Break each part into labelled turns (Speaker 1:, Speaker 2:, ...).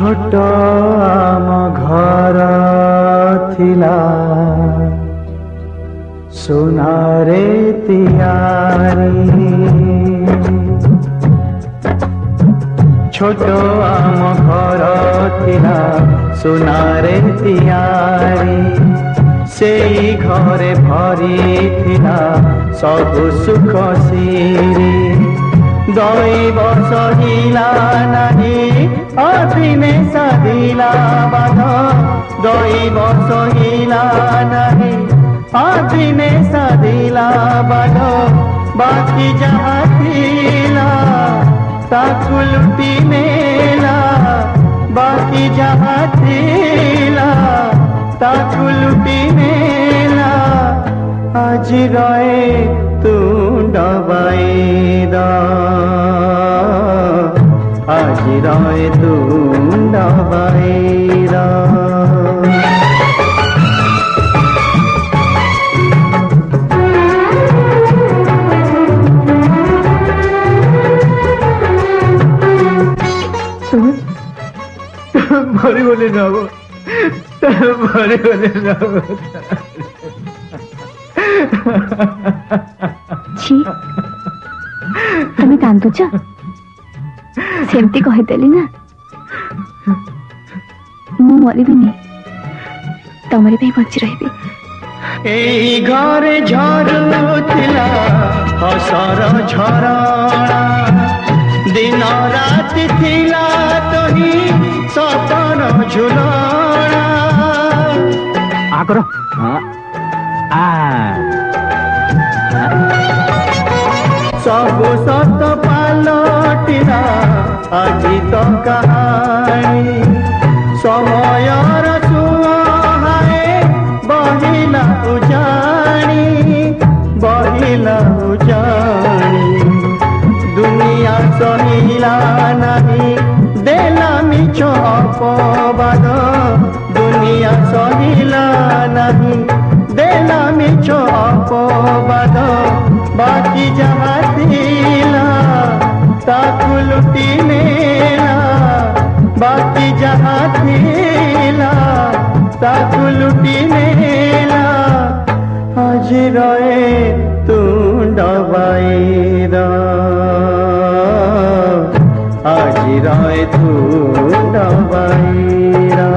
Speaker 1: छोट आम घर थिला सुनारे तियारी छोट आम घर थिला सुनारे तियारी से घरे भरी थिला सब सुख सिरी दैव सहिला नहीं अदिने सदिला बाध दैव सहिला नहीं अदिने सदिला बाध बाकी जहाँ थिला ताकु लुटी नेला बाकी जहाँ थिला ताकु लुटी नेला आज रहे तू डबाई दा आज रहे तू डबाई दा
Speaker 2: मरी बोले ना वो मरी बोले ना वो
Speaker 3: छी तमें कांदुच सेमती कहीदेली ना मु मरबिनी तमरी पे बची रही
Speaker 1: एई घरे झरुथिला हसर झरणा दिन राति थिला तही सपन झुलणा
Speaker 2: आ करो
Speaker 1: सब सत पालटिला आजी तो कहानी समयर सुहाए बहिला उजाणी दुनिया सहिला नहीं देला मिछ अपवाद दुनिया सहिला नहीं देला मिछ अपवाद बाकी जहाँ थिला ताकु लुटी नेला बाकी जहाँ थिला ताकु लुटी नेला आज रहे तू डबाई दा आज रहे तू डबाई दा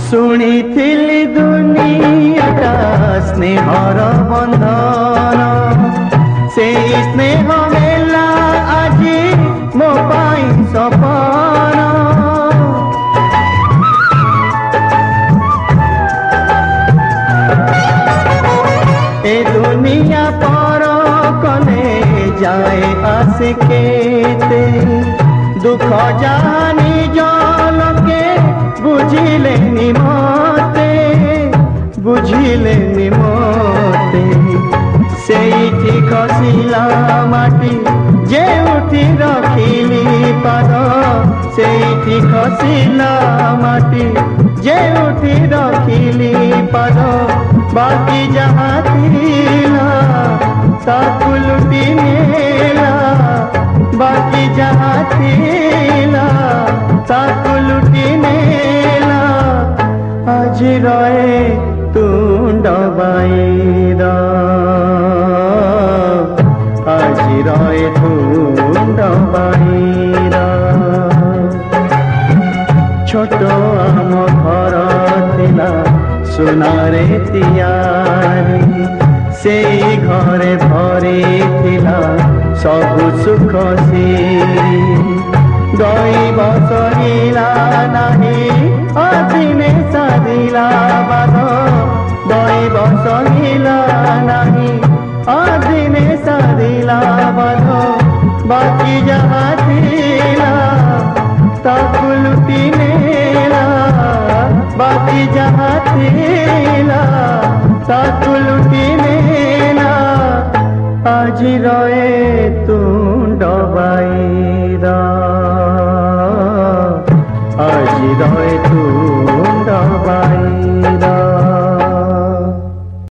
Speaker 1: शुणिथिली दुनियाटा स्नेहर बंधन से स्नेह मेला आजी मो पाई सपन ए दुनिया पर कने जाए आसे केते दुख जानी जलके बुझिले निमते सेठी खसिला माटी जे उठी रखिली पाद सेठी खसिला माटी जे उठी रखिली पाद बाकी जहाँ थिला ताकु लुटी नेला बाकी जहाँ थिला ताकु लुटी नेला आज रहे तू डबाई दा आज रहे तू डबाई दा छोट आम घर थिला सुनारे तियारी से घरे भरी थिला सब सुख सिरी दैव सहिला नहीं अदिने सदिला बाध दैव सहिला थिला ताकु लुटी नेला आज रहे तू डबाई